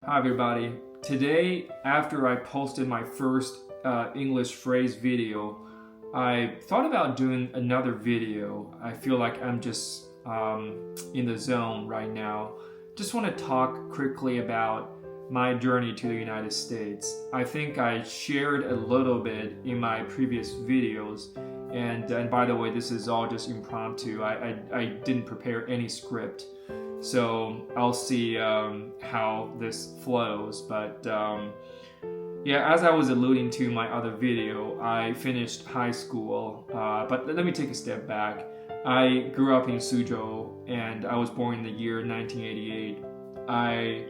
Hi everybody. Today, after I posted my first English phrase video, I thought about doing another video. I feel like I'm just in the zone right now. Just want to talk quickly about my journey to the United States. I think I shared a little bit in my previous videos, and by the way, this is all just impromptu. I didn't prepare any script. So I'll see how this flows. But yeah, as I was alluding to my other video, I finished high school. But let me take a step back. I grew up in Suzhou, and I was born in the year 1988. I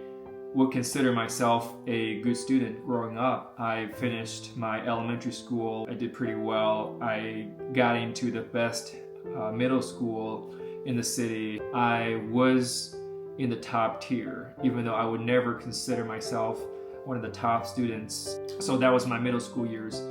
would consider myself a good student growing up. I finished my elementary school. I did pretty well. I got into the best middle school in the city. I was in the top tier, even though I would never consider myself one of the top students. So that was my middle school years.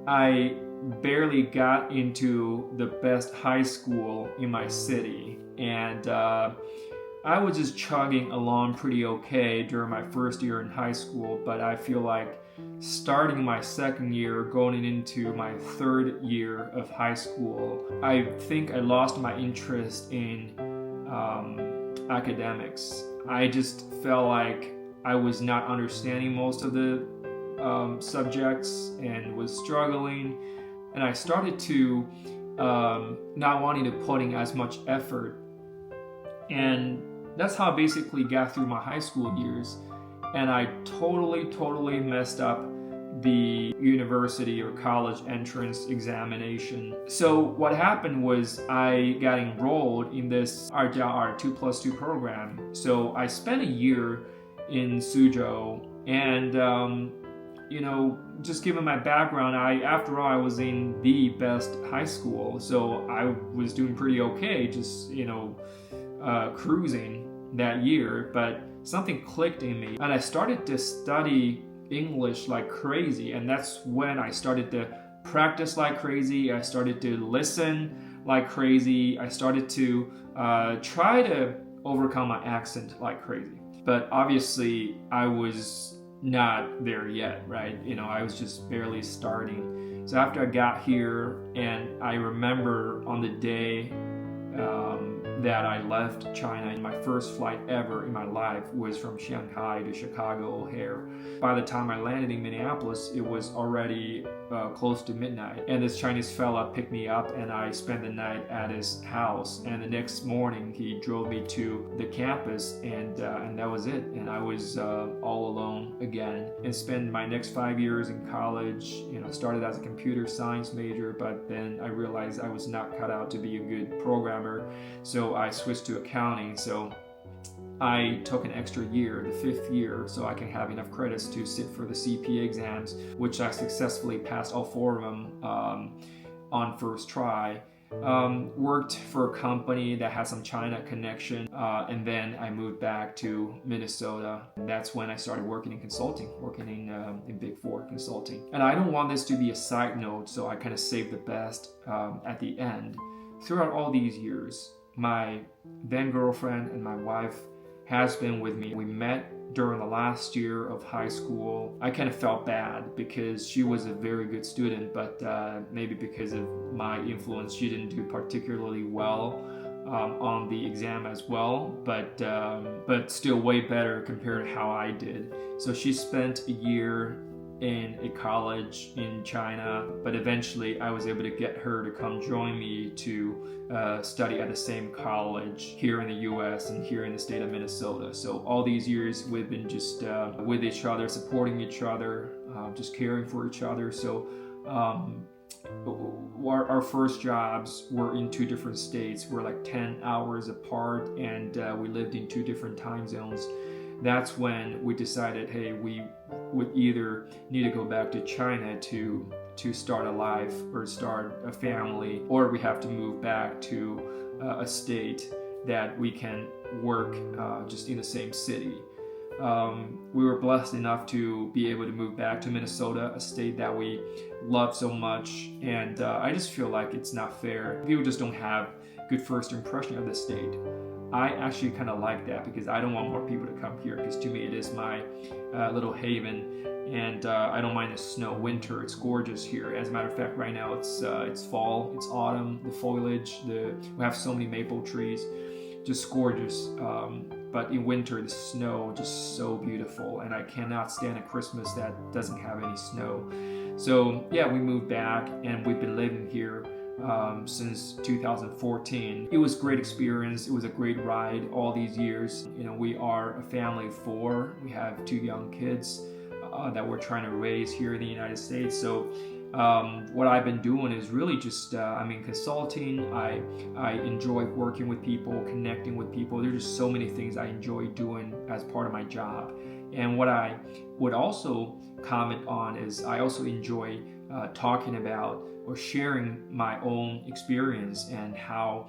I barely got into the best high school in my city, and I was just chugging along pretty okay during my first year in high school, but I feel like starting my second year, going into my third year of high school, I think I lost my interest in academics. I just felt like I was not understanding most of the subjects and was struggling, and I started to not wanting to put in as much effort, and that's how I basically got through my high school years. And I totally messed up the university or college entrance examination. So what happened was I got enrolled in this RJR 2+2 program. So I spent a year in Suzhou, and just given my background, after all, I was in the best high school, so I was doing pretty okay, just cruising that year. But something clicked in me, and I started to study English like crazy, and that's when I started to practice like crazy. I started to listen like crazy. I started to try to overcome my accent like crazy. But obviously, I was not there yet, right? I was just barely starting. So after I got here, and I remember on the day that I left China, and my first flight ever in my life was from Shanghai to Chicago O'Hare. By the time I landed in Minneapolis, it was already close to midnight, and this Chinese fella picked me up, and I spent the night at his house, and the next morning he drove me to the campus, and that was it. And I was all alone again, and spent my next 5 years in college. Started as a computer science major, but then I realized I was not cut out to be a good programmer, so I switched to accounting. So I took an extra year, the 5th year, so I can have enough credits to sit for the CPA exams, which I successfully passed all 4 of them on first try. Worked for a company that has some China connection, and then I moved back to Minnesota. That's when I started working in consulting, working in Big Four consulting. And I don't want this to be a side note, so I kind of saved the best at the end. Throughout all these years, my then girlfriend and my wife has been with me. We met during the last year of high school. I kind of felt bad because she was a very good student, but maybe because of my influence, she didn't do particularly well on the exam as well, but still way better compared to how I did. So she spent a year in a college in China, but eventually I was able to get her to come join me to study at the same college here in the US and here in the state of Minnesota. So all these years we've been just with each other, supporting each other, just caring for each other. So our first jobs were in 2 different states. We're like 10 hours apart, and we lived in 2 different time zones. That's when we decided, hey, we would either need to go back to China to start a life or start a family, or we have to move back to a state that we can work just in the same city. We were blessed enough to be able to move back to Minnesota, a state that we love so much, and I just feel like it's not fair. People just don't have good first impression of the state. I actually kind of like that because I don't want more people to come here, because to me it is my little haven. And I don't mind the snow. Winter, it's gorgeous here. As a matter of fact, right now it's fall, it's autumn. The foliage, we have so many maple trees, just gorgeous. But in winter, the snow just so beautiful, and I cannot stand a Christmas that doesn't have any snow. So yeah, we moved back, and we've been living here since 2014. It was a great experience. It was a great ride all these years. You know, we are a family of 4. We have 2 young kids that we're trying to raise here in the United States. So what I've been doing is really just, consulting. I enjoy working with people, connecting with people. There's just so many things I enjoy doing as part of my job. And what I would also comment on is I also enjoy talking about or sharing my own experience and how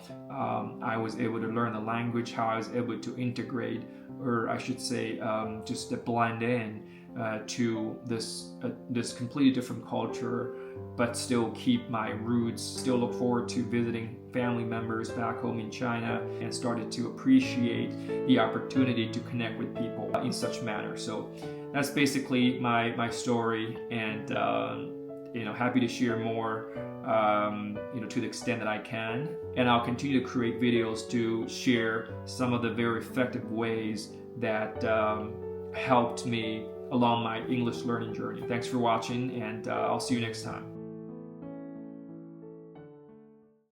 I was able to learn the language, how I was able to integrate, or I should say just to blend in to this completely different culture, but still keep my roots. Still look forward to visiting family members back home in China, and started to appreciate the opportunity to connect with people in such manner. So that's basically my story, and happy to share more to the extent that I can. And I'll continue to create videos to share some of the very effective ways that helped me along my English learning journey. Thanks for watching, and I'll see you next time.